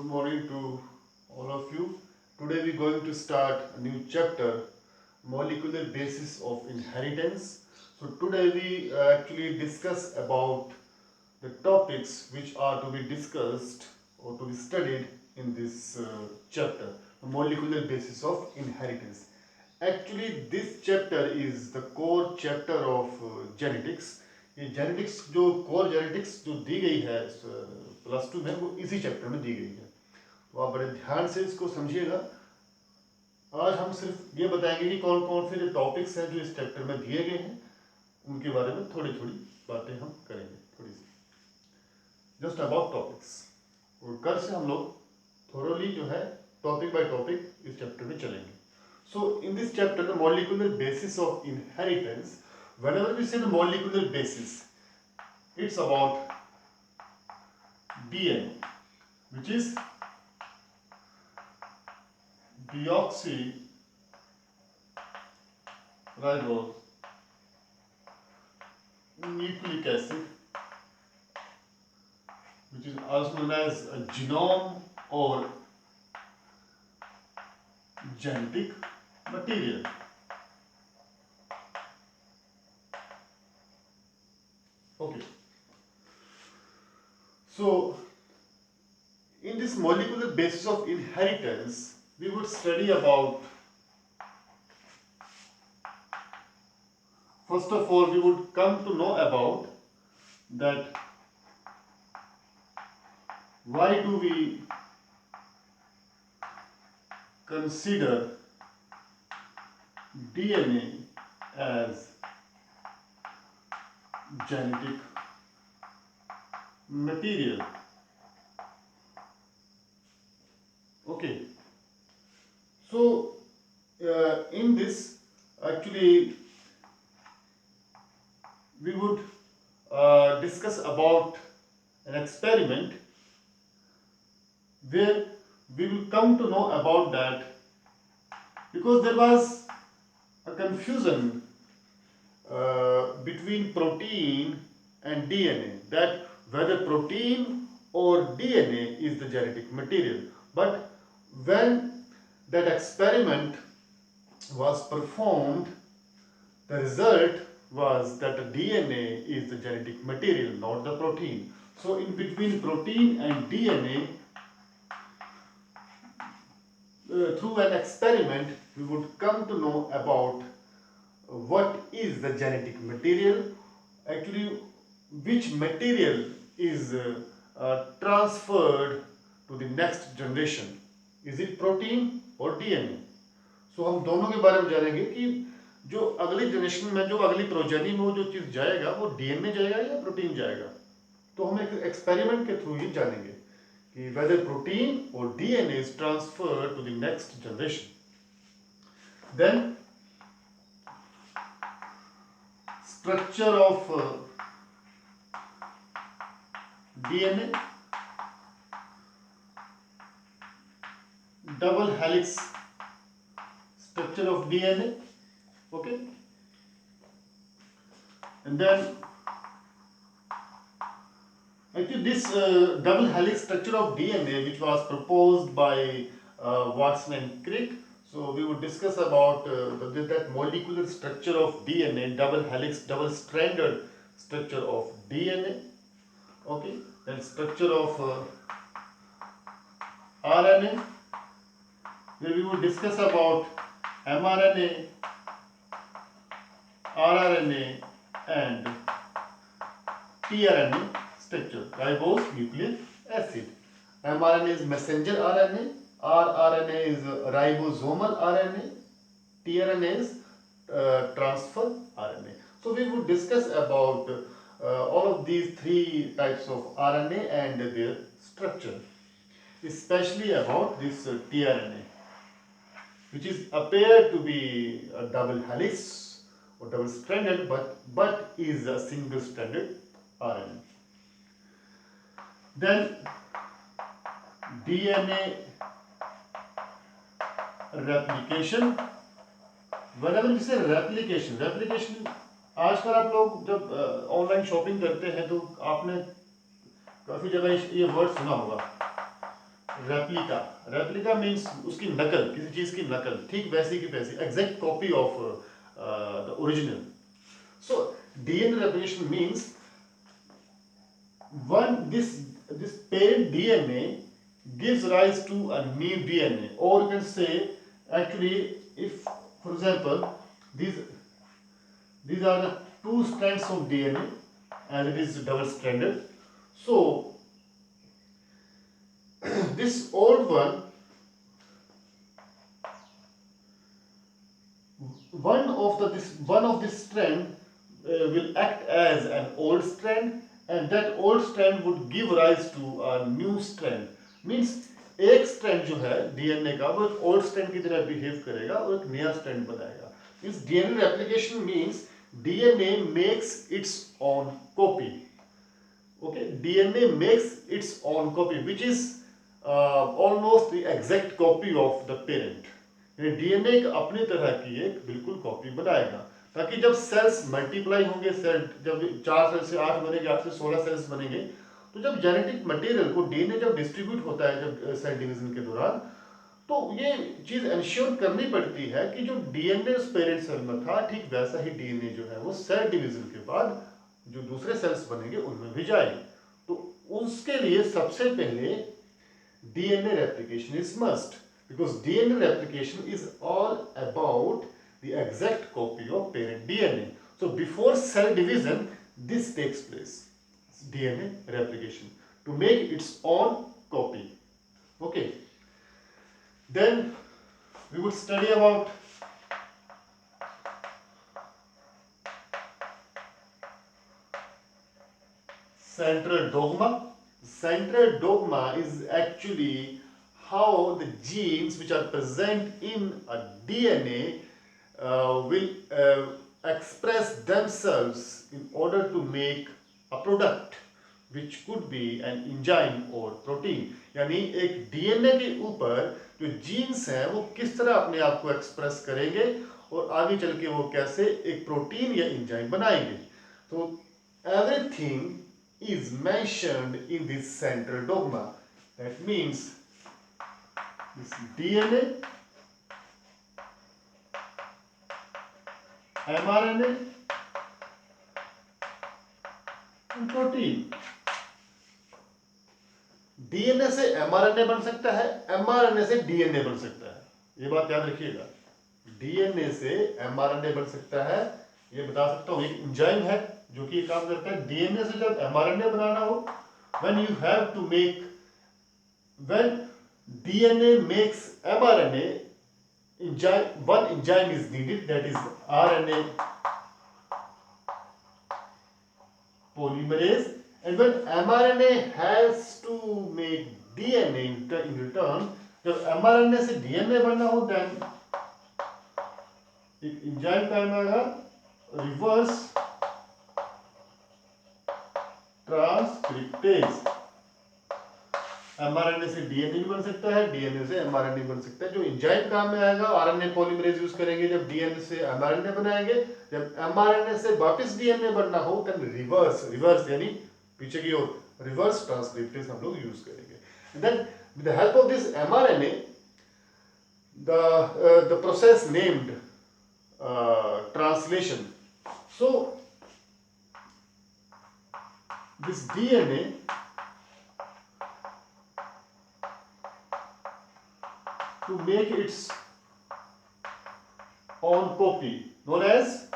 morning to all of you. Today we're going to start a new chapter, molecular basis of inheritance. So today we actually discuss about the topics which are to be discussed or to be studied in this chapter, the molecular basis of inheritance. Actually this chapter is the core chapter of genetics. ये genetics जो core genetics जो दी गई है +2 में वो इसी chapter में दी गई है, तो आप बड़े ध्यान से इसको समझिएगा। आज हम सिर्फ ये बताएंगे कि कौन कौन से जो टॉपिक्स हैं जो इस चैप्टर में दिए गए हैं उनके बारे में थोड़ी थोड़ी बातें हम करेंगे, थोड़ी सी जस्ट अबाउट टॉपिक्स। और कल से हम लोग थोरोली जो है टॉपिक बाय टॉपिक इस चैप्टर में चलेंगे। So in this chapter the molecular basis of inheritance, whenever we say the molecular basis, it's about DNA, which is deoxyribonucleic acid, which is also known as a genome or genetic material. Okay. So, in this molecular basis of inheritance, we would study about, first of all, we would come to know about that why do we consider DNA as genetic material. Okay, so in this actually we would discuss about an experiment where we will come to know about that, because there was a confusion between protein and DNA, that whether protein or DNA is the genetic material. But when that experiment was performed, the result was that the DNA is the genetic material, not the protein. So in between protein and DNA, through an experiment, we would come to know about what is the genetic material, actually which material is transferred to the next generation, is it protein or DNA. सो हम दोनों के बारे में जानेंगे कि जो अगली generation में, जो अगली प्रोजेनी में वो जो चीज़ जाएगा वो डीएनए जाएगा या प्रोटीन जाएगा। तो हम एक एक्सपेरिमेंट के थ्रू ही जानेंगे कि वेदर प्रोटीन और DNA is transferred to the next generation. Then structure of DNA, double helix structure of DNA, okay, and then actually this double helix structure of DNA, which was proposed by Watson and Crick. So we would discuss about that molecular structure of DNA, double helix, double stranded structure of DNA, okay, then structure of RNA, where we would discuss about mRNA, rRNA and tRNA structure, ribose nucleic acid. mRNA is messenger RNA, rRNA is ribosomal RNA, tRNA is transfer RNA. So we would discuss about all of these three types of RNA and their structure, especially about this tRNA, which is appeared to be a double helix or double stranded, but is a single stranded RNA. Then DNA replication. Whenever we say replication, आजकल आप लोग जब online shopping करते हैं तो आपने काफ़ी जगह ये वर्ड सुना होगा रेप्लिका, रेप्लिका मीन्स उसकी नकल, किसी चीज की नकल, ठीक वैसी की वैसी, exact copy of the original. So DNA replication means one this parent DNA gives rise to a new DNA, or you can say actually if for example these are the two strands of DNA and it is double stranded. So this old one of this strand will act as an old strand, and that old strand would give rise to a new strand. Means एक strand जो है DNA का वो एक old strand की तरह behave करेगा और एक नया स्ट्रैंड बनाएगा. Means DNA replication means DNA makes it's on copy. Okay, DNA makes its own copy which is almost the exact copy of the parent. DNA एक अपनी तरह की एक बिल्कुल कॉपी बनाएगा ताकि जब सेल्स मल्टीप्लाई होंगे, सेल जब 4 सेल से 8 बनेंगे, 8 से 16 सेल्स बनेंगे, तो जब जेनेटिक मटेरियल को डीएनए जब डिस्ट्रीब्यूट होता है जब सेल डिवीजन के दौरान, तो ये चीज इंश्योर करनी पड़ती है कि जो डीएनए उस पेरेंट सेल में था ठीक वैसा ही डीएनए जो है वो सेल डिवीजन के बाद जो दूसरे सेल्स बनेंगे उनमें भी जाए. तो उसके लिए सबसे पहले DNA replication is must, because DNA replication is all about the exact copy of parent DNA. So before cell division, this takes place, DNA replication, to make its own copy. Okay. Then we would study about central dogma. Central dogma is actually how the genes which are present in a DNA will express themselves in order to make a product which could be an enzyme or protein. यानी एक DNA के ऊपर जो jeans हैं वो किस तरह अपने आप को एक्सप्रेस करेंगे और आगे चल के वो कैसे एक प्रोटीन या एंजाइम बनाएंगे. तो everything is mentioned in this central dogma. That means this DNA, mRNA and protein. DNA से एमआरएनए बन सकता है, एमआरएनए से डीएनए बन सकता है. ये बात याद रखिएगा. डीएनए से एमआरएनए बन सकता है, ये बता सकता हूं. एक एंजाइम है जो कि ये काम करता है. डीएनए से जब एमआरएनए बनाना हो, when you have to make, when DNA makes mRNA, one enzyme is needed, that is RNA polymerase. And when mRNA has to make DNA in return, जब mRNA से DNA बनना हो, then एक enzyme का नाम आएगा reverse transcriptase. MRNA से DNA भी बन सकता है, डीएनए से एमआरएनए बन सकता है. जो एंजाइम काम में आएगा, आरएनए पॉलीमरेज यूज करेंगे जब डीएनए से एमआरएनए बनाएंगे. जब एमआरएनए से वापस डीएनए बनना हो, तब रिवर्स यानी पीछे की ओर रिवर्स ट्रांसक्रिप्टेज हम लोग यूज करेंगे. Then with the help of this mRNA, the process named translation. So this DNA to make its own copy known as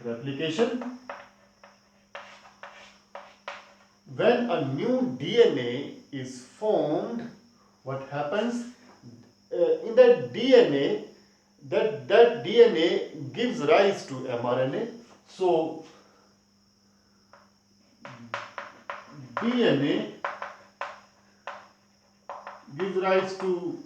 replication. When a new DNA is formed, what happens in that DNA, that DNA gives rise to mRNA. So DNA gives rise to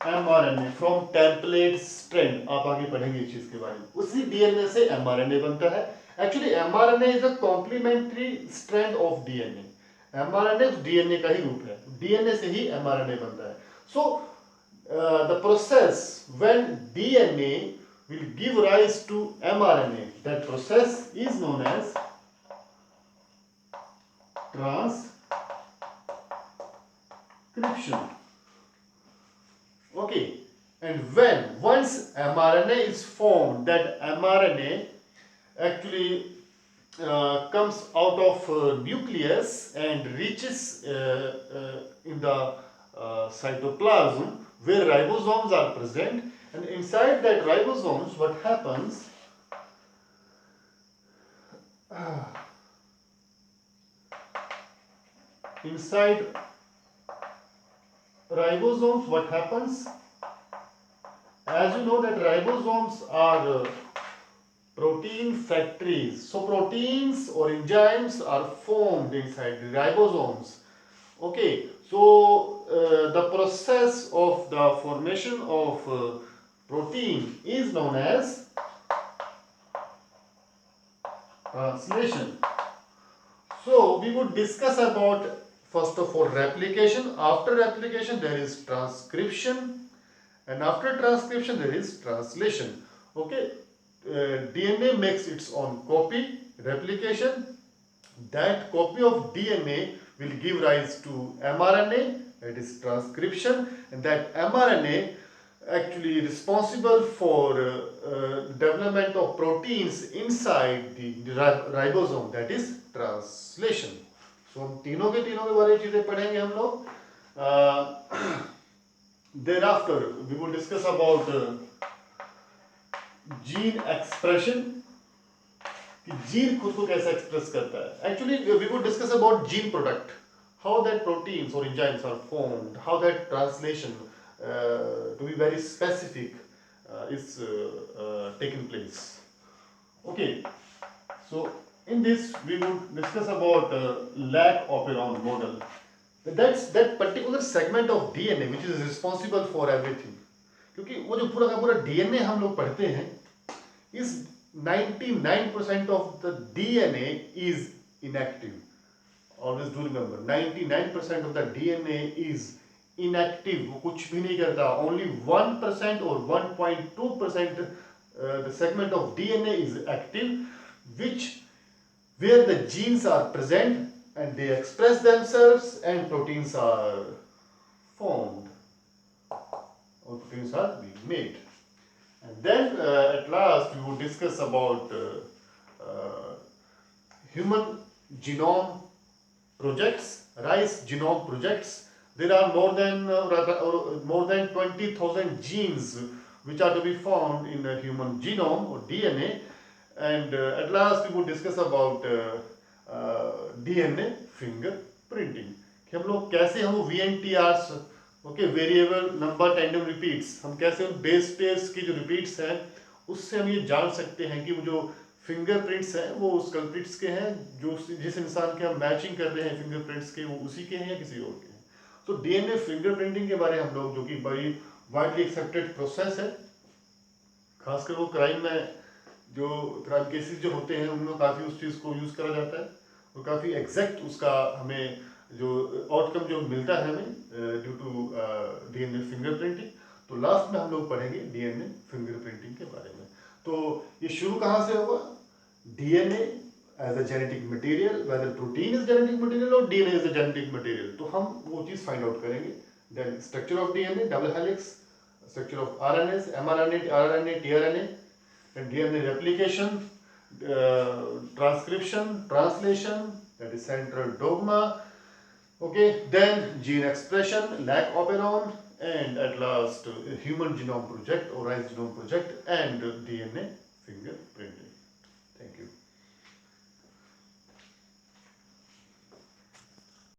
mRNA from template strand. आप आगे पढ़ेंगे इस चीज के बारे में. उसी DNA से mRNA बनता है. Actually mRNA is a complementary strand of DNA. mRNA DNA का ही रूप है, डीएनए से ही mRNA बनता है. So the process when DNA will give rise to mRNA, that process is known as transcription. Okay, and when once mRNA is formed, that mRNA actually comes out of nucleus and reaches in the cytoplasm where ribosomes are present, and inside that ribosomes what happens, inside ribosomes what happens, as you know that ribosomes are protein factories. So proteins or enzymes are formed inside the ribosomes. Okay, so the process of the formation of protein is known as translation. So we would discuss about first of all replication. After replication there is transcription, and after transcription there is translation. Okay, DNA makes its own copy, replication. That copy of DNA will give rise to mRNA, that is transcription, and that mRNA actually responsible for development of proteins inside the ribosome, that is translation. So हम तीनों के बारे में चीजें पढ़ेंगे हम लोग. Thereafter we will discuss about gene expression, कि जीन खुद को कैसे एक्सप्रेस करता है. Actually we would discuss about gene product, how that proteins or enzymes are formed, how that translation to be very specific is taking place. Okay, so in this we would discuss about lac operon model. That's that particular segment of DNA which is responsible for everything. क्योंकि वो जो पूरा का पूरा DNA हम लोग पढ़ते हैं is 99% of the DNA is inactive. Always do remember 99% of the DNA is inactive. वो कुछ भी नहीं करता. Only 1% or 1.2% the segment of DNA is active, which where the genes are present and they express themselves and proteins are formed or proteins are being made. And then at last we will discuss about human genome projects, rice genome projects. There are more than 20,000 genes which are to be found in a human genome or DNA. And at last we will discuss about DNA fingerprinting. कि हम लोग कैसे हम VNTRs, okay, variable number tandem repeats, हम कैसे उन base pairs की जो रिपीट्स हैं उससे हम ये जान सकते हैं कि वो जो फिंगरप्रिंट्स हैं वो उस कल्प्रिट्स के हैं, जो जिस इंसान के हम मैचिंग कर रहे हैं फिंगरप्रिंट्स के वो उसी के हैं या किसी और के हैं. तो डीएनए फिंगरप्रिंटिंग के बारे में हम लोग, जो कि बड़ी वाइडली एक्सेप्टेड प्रोसेस है, खासकर वो क्राइम में जो क्राइम केसेस जो होते हैं उनमें काफ़ी उस चीज़ को यूज़ करा जाता है और काफ़ी एग्जैक्ट उसका हमें जो आउटकम जो मिलता है हमें ड्यू टू डीएनए फिंगरप्रिंटिंग. तो लास्ट में हम लोग पढ़ेंगे डीएनए फिंगरप्रिंटिंग के बारे में. तो ये शुरू कहाँ से होगा? DNA as a genetic material, whether protein is genetic material और DNA is a genetic material. तो हम वो चीज़ फाइंड आउट करेंगे. Then structure of DNA, double helix, structure of RNAs, mRNA, RNA, tRNA, and DNA replication, transcription, translation, that is central dogma. Okay, then gene expression, lac operon, and at last human genome project or rice genome project and DNA fingerprint.